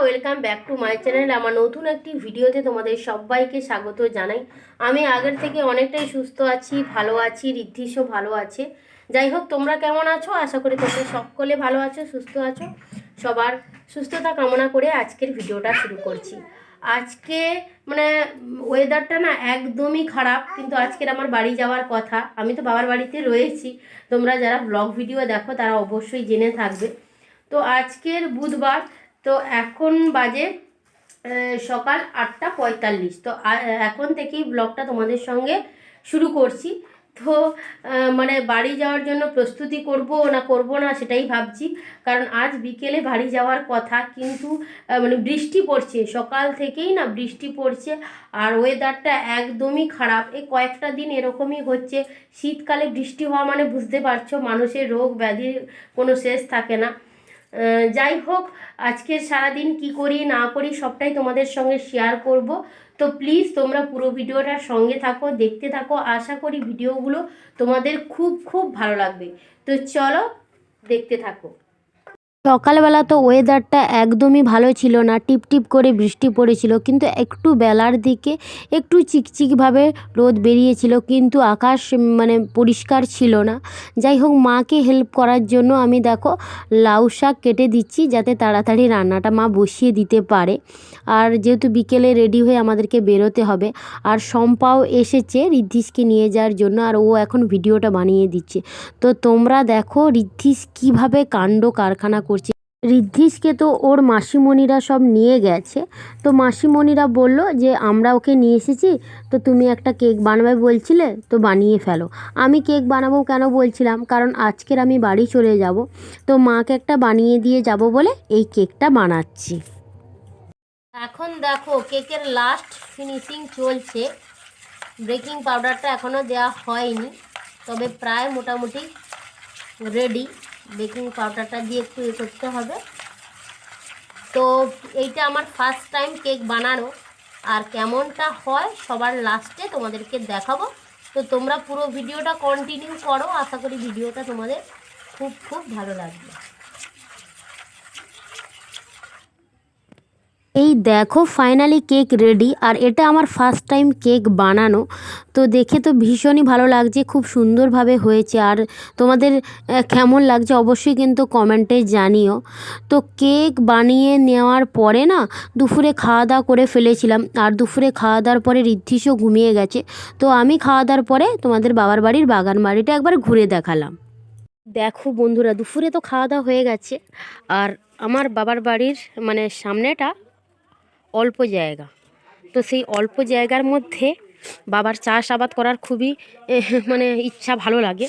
Welcome back to my channel. আমার নতুন একটি ভিডিওতে তোমাদের সবাইকে স্বাগত জানাই। আমি আগের থেকে অনেকটাই সুস্থ আছি, ভালো আছি, ঋদ্ধিষও ভালো আছে। যাই হোক, তোমরা কেমন আছো? আশা করি তোমরা সকলে ভালো আছো, সুস্থ আছো। সবার সুস্থতা কামনা করে আজকের ভিডিওটা শুরু করছি। আজকে মানে ওয়েদারটা না একদমই খারাপ, কিন্তু আজকের আমার বাড়ি যাওয়ার কথা। আমি তো বাবার বাড়িতে রয়েছি, তোমরা যারা ব্লগ ভিডিও দেখো তারা অবশ্যই জেনে থাকবে। তো আজকের বুধবার, তো এখন বাজে সকাল 8:45। তো এখন থেকেই ব্লগটা তোমাদের সঙ্গে শুরু করছি। তো মানে বাড়ি যাওয়ার জন্য প্রস্তুতি করব না সেটাই ভাবছি, কারণ আজ বিকেলে বাড়ি যাওয়ার কথা, কিন্তু মানে বৃষ্টি পড়ছে, সকাল থেকেই না বৃষ্টি পড়ছে। আর ওয়েদারটা একদমই খারাপ, এই কয়েকটা দিন এরকমই হচ্ছে। শীতকালে বৃষ্টি হওয়া মানে বুঝতে পারছো, মানুষের রোগ ব্যাধির কোনো শেষ থাকে না। যাই হোক, আজকের সারাদিন কি করি না করি সবটাই তোমাদের সঙ্গে শেয়ার করব। তো প্লিজ তোমরা পুরো ভিডিওটার সঙ্গে থাকো, দেখতে থাকো। আশা করি ভিডিওগুলো তোমাদের খুব খুব ভালো লাগবে। তো চলো দেখতে থাকো। সকালবেলা তো ওয়েদারটা একদমই ভালো ছিল না, টিপটিপ করে বৃষ্টি পড়েছিল, কিন্তু একটু বেলার দিকে একটু চিকচিকভাবে রোদ বেরিয়েছিল, কিন্তু আকাশ মানে পরিষ্কার ছিল না। যাই হোক, মাকে হেল্প করার জন্য আমি দেখো লাউ শাক কেটে দিচ্ছি, যাতে তাড়াতাড়ি রান্নাটা মা বসিয়ে দিতে পারে। আর যেহেতু বিকেলে রেডি হয়ে আমাদেরকে বেরোতে হবে, আর শম্পাও এসেছে ঋদ্ধিষকে নিয়ে যাওয়ার জন্য, আর ও এখন ভিডিওটা বানিয়ে দিচ্ছে। তো তোমরা দেখো ঋদ্ধিষ কীভাবে কাণ্ড কারখানা করছে। ঋদ্ধিষকে তো ওর মাসিমণিরা সব নিয়ে গেছে। তো মাসিমণিরা বলল যে আমরা ওকে নিয়ে এসেছি, তো তুমি একটা কেক বানাবে বলছিলে, তো বানিয়ে ফেলো। আমি কেক বানাবো কেন বলছিলাম, কারণ আজকের আমি বাড়ি চলে যাব, তো মাকে একটা বানিয়ে দিয়ে যাব বলে এই কেকটা বানাচ্ছি। এখন দেখো কেকের লাস্ট ফিনিশিং চলছে। বেকিং পাউডারটা এখনও দেওয়া হয়নি, তবে প্রায় মোটামুটি রেডি। বেকিং পাউডারটা দিয়ে একটু করতে হবে। তো এইটা আমার ফার্স্ট টাইম কেক বানানো, আর কেমনটা হয় সবার লাস্টে তোমাদেরকে দেখাবো। তো তোমরা পুরো ভিডিওটা কন্টিনিউ করো, আশা করি ভিডিওটা তোমাদের খুব খুব ভালো লাগবে। এই দেখো ফাইনালি কেক রেডি, আর এটা আমার ফার্স্ট টাইম কেক বানানো। তো দেখে তো ভীষণই ভালো লাগছে, খুব সুন্দরভাবে হয়েছে। আর তোমাদের কেমন লাগছে অবশ্যই কিন্তু কমেন্টে জানিও। তো কেক বানিয়ে নেওয়ার পরে না দুপুরে খাওয়া দাওয়া করে ফেলেছিলাম, আর দুপুরে খাওয়া দাওয়ার পরে ঋদ্ধিষও ঘুমিয়ে গেছে। তো আমি খাওয়া দাওয়ার পরে তোমাদের বাবার বাড়ির বাগান বাড়িটা একবার ঘুরে দেখালাম। দেখো বন্ধুরা, দুপুরে তো খাওয়া দাওয়া হয়ে গেছে, আর আমার বাবার বাড়ির মানে সামনেটা অল্প জায়গা। তো সেই অল্প জায়গার মধ্যে বাবার চাষ আবাদ করার খুবই মানে ইচ্ছা, ভালো লাগে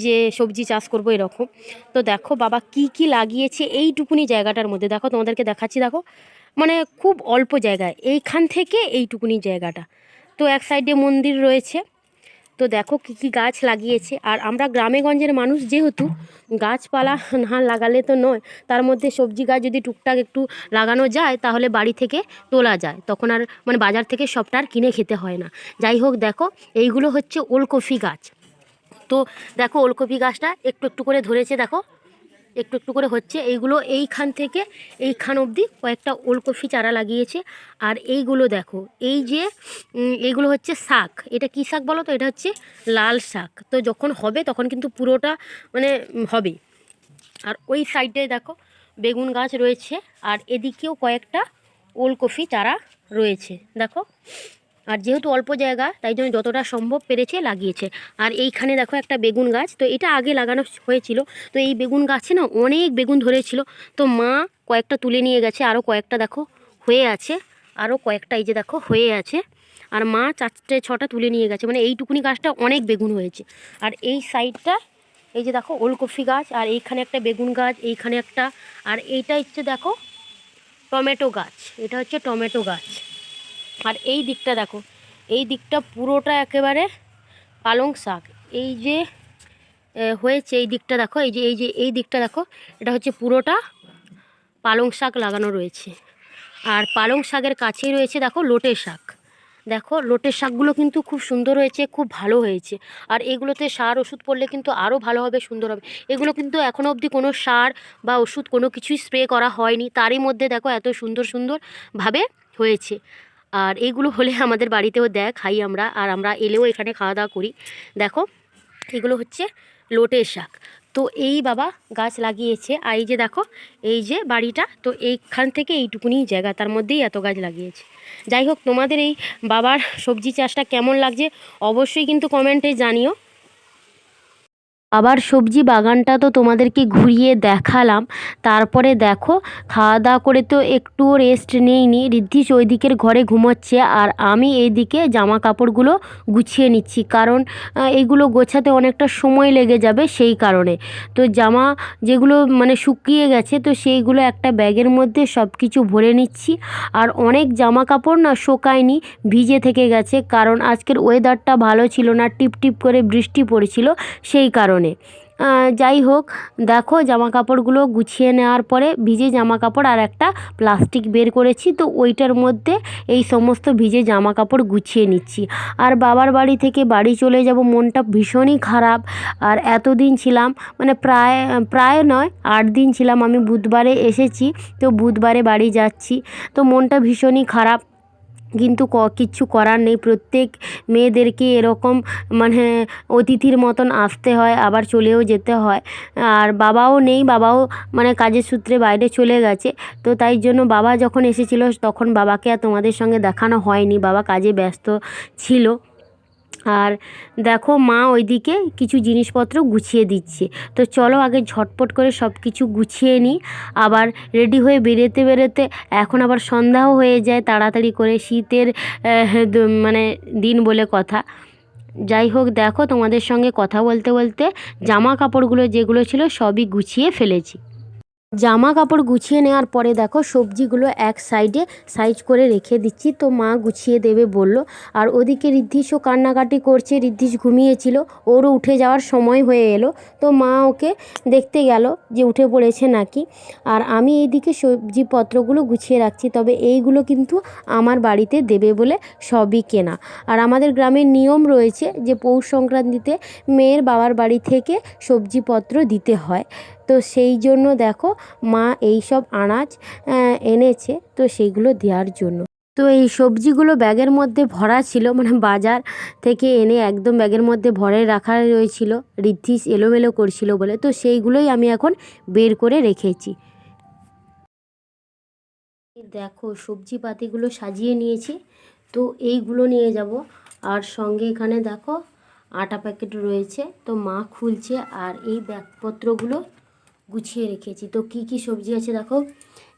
যে সবজি চাষ করব এরকম। তো দেখো বাবা কি কি লাগিয়েছে এইটুকুনি জায়গাটার মধ্যে, দেখো তোমাদেরকে দেখাচ্ছি। দেখো মানে খুব অল্প জায়গায়, এইখান থেকে এইটুকুনি জায়গাটা। তো এক সাইডে মন্দির রয়েছে। তো দেখো কী কী গাছ লাগিয়েছে। আর আমরা গ্রামেগঞ্জের মানুষ যেহেতু, গাছপালা না লাগালে তো নয়। তার মধ্যে সবজি গাছ যদি টুকটাক একটু লাগানো যায়, তাহলে বাড়ি থেকে তোলা যায়, তখন আর মানে বাজার থেকে সবটা আর কিনে খেতে হয় না। যাই হোক, দেখো এইগুলো হচ্ছে ওলকপি গাছ। তো দেখো ওলকপি গাছটা একটু একটু করে ধরেছে, দেখো একটু একটু করে হচ্ছে। এইগুলো এইখান থেকে এইখান অবধি কয়েকটা ওলকপি চারা লাগিয়েছে। আর এইগুলো দেখো, এই যে এইগুলো হচ্ছে শাক। এটা কী শাক বলো তো? এটা হচ্ছে লাল শাক। তো যখন হবে তখন কিন্তু পুরোটা মানে হবে। আর ওই সাইডে দেখো বেগুন গাছ রয়েছে, আর এদিকেও কয়েকটা ওলকপি চারা রয়েছে দেখো। আর যেহেতু অল্প জায়গা, তাই জন্য যতটা সম্ভব পেরেছে লাগিয়েছে। আর এইখানে দেখো একটা বেগুন গাছ, তো এটা আগে লাগানো হয়েছিল। তো এই বেগুন গাছে না অনেক বেগুন ধরেছিল, তো মা কয়েকটা তুলে নিয়ে গেছে, আরও কয়েকটা দেখো হয়ে আছে, আরও কয়েকটা এই যে দেখো হয়ে আছে। আর মা 4-6টা তুলে নিয়ে গেছে, মানে এইটুকুনি গাছটা অনেক বেগুন হয়েছে। আর এই সাইডটা এই যে দেখো ওলকপি গাছ, আর এইখানে একটা বেগুন গাছ, এইখানে একটা, আর এইটা হচ্ছে দেখো টমেটো গাছ। এটা হচ্ছে টমেটো গাছ। আর এই দিকটা দেখো, এই দিকটা পুরোটা একেবারে পালং শাক। এই যে হয়েছে এই দিকটা দেখো, এই দিকটা দেখো, এটা হচ্ছে পুরোটা পালং শাক লাগানো রয়েছে। আর পালং শাকের কাছেই রয়েছে দেখো লোটে শাক। দেখো লোটের শাকগুলো কিন্তু খুব সুন্দর হয়েছে, খুব ভালো হয়েছে। আর এগুলোতে সার ওষুধ পড়লে কিন্তু আরও ভালো হবে, সুন্দর হবে। এগুলো কিন্তু এখনও অবধি কোনো সার বা ওষুধ কোনো কিছুই স্প্রে করা হয়নি, তারই মধ্যে দেখো এত সুন্দর সুন্দরভাবে হয়েছে। আর এইগুলো হলে আমাদের বাড়িতেও খাই আমরা, আর আমরা এলেও এখানে খাওয়া দাওয়া করি। দেখো এগুলো হচ্ছে লোটের শাক। তো এই বাবা গাছ লাগিয়েছে, আর এই যে দেখো এই যে বাড়িটা, তো এইখান থেকে এইটুকুনি জায়গা, তার মধ্যেই এত গাছ লাগিয়েছে। যাই হোক, তোমাদের এই বাবার সবজি চাষটা কেমন লাগছে অবশ্যই কিন্তু কমেন্টে জানিও। আবার সবজি বাগানটা তো তোমাদেরকে ঘুরিয়ে দেখালাম। তারপরে দেখো খাওয়া দাওয়া করে তো একটুও রেস্ট নেইনি, ঋদ্ধিশ ওই দিকের ঘরে ঘুমোচ্ছে, আর আমি এইদিকে জামা কাপড়গুলো গুছিয়ে নিচ্ছি, কারণ এইগুলো গোছাতে অনেকটা সময় লেগে যাবে সেই কারণে। তো জামা যেগুলো মানে শুকিয়ে গেছে, তো সেইগুলো একটা ব্যাগের মধ্যে সব কিছু ভরে নিচ্ছি। আর অনেক জামা কাপড় না শোকায়নি, ভিজে থেকে গেছে, কারণ আজকের ওয়েদারটা ভালো ছিল না, টিপ টিপ করে বৃষ্টি পড়েছিল সেই কারণে। যাই হোক, দেখো জামা কাপড়গুলো গুছিয়ে নেওয়ার পরে ভিজে জামা কাপড় আর একটা প্লাস্টিক বের করেছি, তো ওইটার মধ্যে এই সমস্ত ভিজে জামা কাপড় গুছিয়ে নিচ্ছি। আর বাবার বাড়ি থেকে বাড়ি চলে যাব, মনটা ভীষণই খারাপ। আর এতদিন ছিলাম, মানে প্রায় প্রায় নয় 8 দিন ছিলাম, আমি বুধবারে এসেছি, তো বুধবারে বাড়ি যাচ্ছি, তো মনটা ভীষণই খারাপ। কিন্তু কিচ্ছু করার নেই, প্রত্যেক মেয়েদেরকে এরকম মানে অতিথির মতন আসতে হয়, আবার চলেও যেতে হয়। আর বাবাও নেই, বাবাও মানে কাজের সূত্রে বাইরে চলে গেছে। তো তাই জন্য বাবা যখন এসেছিল তখন বাবাকে আর তোমাদের সঙ্গে দেখানো হয়নি, বাবা কাজে ব্যস্ত ছিল। আর দেখো মা ওইদিকে কিছু জিনিসপত্র গুছিয়ে দিচ্ছে। তো চলো আগে ঝটপট করে সব কিছু গুছিয়ে নিই, আবার রেডি হয়ে বেরোতে বেরোতে এখন আবার সন্ধ্যাও হয়ে যায় তাড়াতাড়ি করে, শীতের মানে দিন বলে কথা। যাই হোক, দেখো তোমাদের সঙ্গে কথা বলতে বলতে জামা কাপড়গুলো যেগুলো ছিল সবই গুছিয়ে ফেলেছি। জামা কাপড় গুছিয়ে নেওয়ার পরে দেখো সবজিগুলো এক সাইডে সাইজ করে রেখে দিচ্ছি, তো মা গুছিয়ে দেবে বলল। আর ওদিকে ঋদ্ধিশও কান্নাকাটি করছে, ঋদ্ধিশ ঘুমিয়েছিল, ওরও উঠে যাওয়ার সময় হয়ে এলো, তো মা ওকে দেখতে গেল যে উঠে পড়েছে নাকি। আর আমি এইদিকে সবজিপত্রগুলো গুছিয়ে রাখছি, তবে এইগুলো কিন্তু আমার বাড়িতে দেবে বলে সবই কেনা। আর আমাদের গ্রামের নিয়ম রয়েছে যে পৌষ সংক্রান্তিতে মেয়ের বাবার বাড়ি থেকে সবজিপত্র দিতে হয়, তো সেই জন্য দেখো মা এই সব আনাজ এনেছে, তো সেইগুলো দেওয়ার জন্য। তো এই সবজিগুলো ব্যাগের মধ্যে ভরা ছিল, মানে বাজার থেকে এনে একদম ব্যাগের মধ্যে ভরে রাখা রয়েছিল, ঋদ্ধিশ এলোমেলো করছিল বলে, তো সেইগুলোই আমি এখন বের করে রেখেছি। দেখো সবজি পাতিগুলো সাজিয়ে নিয়েছি, তো এইগুলো নিয়ে যাব। আর সঙ্গে এখানে দেখো আটা প্যাকেট রয়েছে, তো মা খুলছে, আর এই ব্যাগপত্রগুলো গুছিয়ে রেখেছি। তো কি কি সবজি আছে দেখো,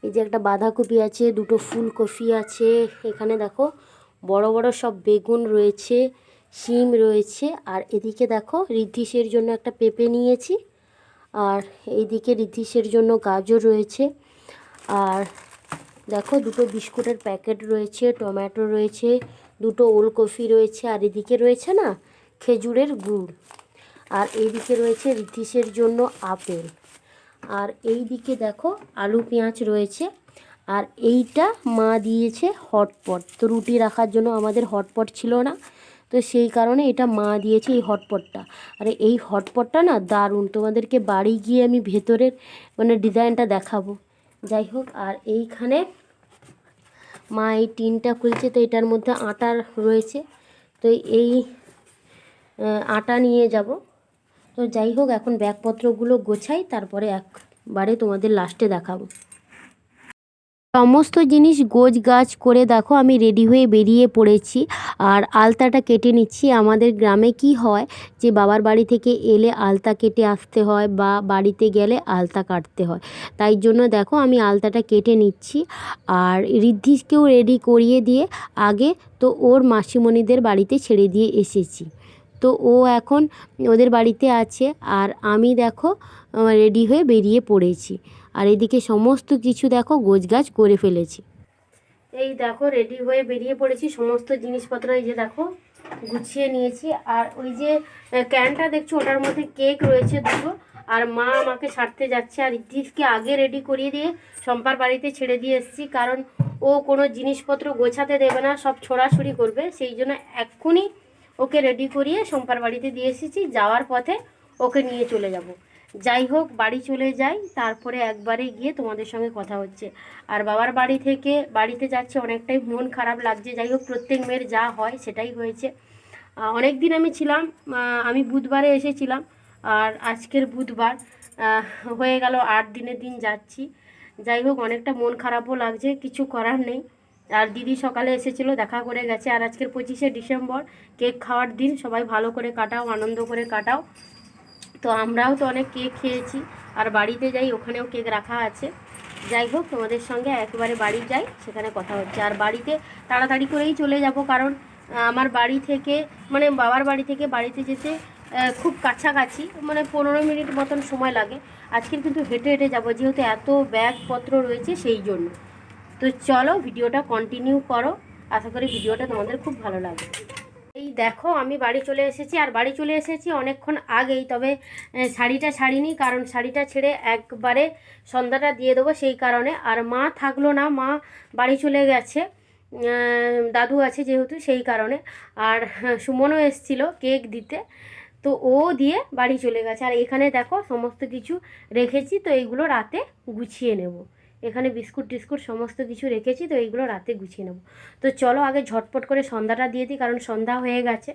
এই যে একটা বাঁধাকপি আছে, দুটো ফুলকপি আছে, এখানে দেখো বড় বড় সব বেগুন রয়েছে, শিম রয়েছে, আর এদিকে দেখো ঋদ্ধিশের জন্য একটা পেঁপে নিয়েছি, আর এইদিকে ঋদ্ধিশের জন্য গাজর রয়েছে, আর দেখো দুটো বিস্কুটের প্যাকেট রয়েছে, টমেটো রয়েছে, দুটো ওলকপি রয়েছে, আর এদিকে রয়েছে না খেজুরের গুড়, আর এইদিকে রয়েছে ঋদ্ধিশের জন্য আপেল, আর এই দিকে দেখো আলু পেঁয়াজ রয়েছে। আর এইটা মা দিয়েছে হটপট, তো রুটি রাখার জন্য আমাদের হটপট ছিল না, তো সেই কারণে এটা মা দিয়েছে এই হটপটটা। আর এই হটপটটা না দারুণ, তোমাদেরকে বাড়ি গিয়ে আমি ভেতরের মানে ডিজাইনটা দেখাবো। যাই হোক, আর এইখানে মা এই টিনটা খুলছে, তো এটার মধ্যে আটা রয়েছে, তো এই আটা নিয়ে যাব। তো যাই হোক, এখন ব্যাগপত্রগুলো গোছাই, তারপরে একবারে তোমাদের লাস্টে দেখাবো। সমস্ত জিনিস গোছ গাছ করে দেখো আমি রেডি হয়ে বেরিয়ে পড়েছি, আর আলতাটা কেটে নিচ্ছি। আমাদের গ্রামে কি হয় যে বাবার বাড়ি থেকে এলে আলতা কেটে আসতে হয়, বা বাড়িতে গেলে আলতা কাটতে হয়, তাই জন্য দেখো আমি আলতাটা কেটে নিচ্ছি। আর ঋদ্ধিশকেও রেডি করিয়ে দিয়ে আগে তো ওর মাসিমণিদের বাড়িতে ছেড়ে দিয়ে এসেছি, তো ও এখন ওদের বাড়িতে আছে, আর আমি দেখো রেডি হয়ে বেরিয়ে পড়েছি। আর এদিকে সমস্ত কিছু দেখো গোছগাছ করে ফেলেছি। এই দেখো রেডি হয়ে বেরিয়ে পড়েছি, সমস্ত জিনিসপত্র এই যে দেখো গুছিয়ে নিয়েছি। আর ওই যে ক্যানটা দেখছো ওটার মধ্যে কেক রয়েছে দুটো, আর মা আমাকে ছাড়তে যাচ্ছে, আর ঋদ্ধিশকে আগে রেডি করিয়ে দিয়ে শম্পার বাড়িতে ছেড়ে দিয়ে এসেছি, কারণ ও কোনো জিনিসপত্র গোছাতে দেবে না, সব ছোড়াছুড়ি করবে। সেই জন্য এক্ষুনি ওকে রেডি করিয়ে সোমবার বাড়িতে দিয়ে এসেছি, যাওয়ার পথে ওকে নিয়ে চলে যাব। যাই হোক, বাড়ি চলে যাই, তারপরে একবারে গিয়ে তোমাদের সঙ্গে কথা হচ্ছে। আর বাবার বাড়ি থেকে বাড়িতে যাচ্ছে, অনেকটাই মন খারাপ লাগছে। যাই হোক, প্রত্যেক মেয়ের যা হয় সেটাই হয়েছে। অনেক দিন আমি ছিলাম, আমি বুধবারে এসেছিলাম, আর আজকের বুধবার হয়ে গেল 8 দিনের দিন যাচ্ছি। যাই হোক, অনেকটা মন খারাপও লাগছে, কিছু করার নেই। আর দিদি সকালে এসেছিলো, দেখা করে গেছে। আর আজকের 25শে ডিসেম্বর, কেক খাওয়ার দিন, সবাই ভালো করে কাটাও, আনন্দ করে কাটাও। তো আমরাও তো অনেক কেক খেয়েছি, আর বাড়িতে যাই, ওখানেও কেক রাখা আছে। যাই হোক, তোমাদের সঙ্গে একবারে বাড়ি যাই, সেখানে কথা হচ্ছে। আর বাড়িতে তাড়াতাড়ি করেই চলে যাব, কারণ আমার বাড়ি থেকে মানে বাবার বাড়ি থেকে বাড়িতে যেতে খুব কাছাকাছি, মানে 15 মিনিট মতন সময় লাগে। আজকের কিন্তু হেঁটে হেঁটে যাব, যেহেতু এত ব্যাগপত্র রয়েছে সেই জন্য। তো চলো, ভিডিওটা কন্টিনিউ করো, আশা করি ভিডিওটা তোমাদের খুব ভালো লাগবে। এই দেখো, আমি বাড়ি চলে এসেছি, আর বাড়ি চলে এসেছি অনেকক্ষণ আগেই। তবে শাড়িটা ছাড়িনি, কারণ শাড়িটা ছেড়ে একবারে সন্ধ্যাটা দিয়ে দেবো সেই কারণে। আর মা থাকলো না, মা বাড়ি চলে গেছে, দাদু আছে যেহেতু, সেই কারণে। আর সুমনও এসেছিলো কেক দিতে, তো ও দিয়ে বাড়ি চলে গেছে। আর এখানে দেখো সমস্ত কিছু রেখেছি, তো এইগুলো রাতে গুছিয়ে নেব। এখানে বিস্কুট টিস্কুট সমস্ত কিছু রেখেছি, তো এইগুলো রাতে গুছিয়ে নেব। তো চলো আগে ঝটপট করে সন্ধ্যাটা দিয়ে দিই, কারণ সন্ধ্যা হয়ে গেছে।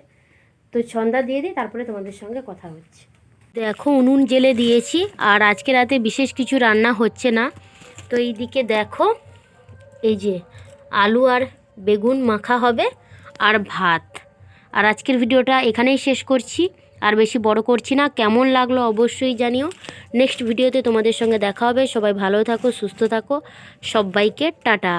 তো সন্ধ্যা দিয়ে দিই, তারপরে তোমাদের সঙ্গে কথা হচ্ছে। দেখো, উনুন জেলে দিয়েছি, আর আজকে রাতে বিশেষ কিছু রান্না হচ্ছে না। তো এইদিকে দেখো, এই যে আলু আর বেগুন মাখা হবে, আর ভাত। আর আজকের ভিডিওটা এখানেই শেষ করছি, আর বেশি বড় করছি না। কেমন লাগলো অবশ্যই জানিও। নেক্সট ভিডিওতে তোমাদের সঙ্গে দেখা হবে। সবাই ভালো থাকো, সুস্থ থাকো, সবাইকে টাটা।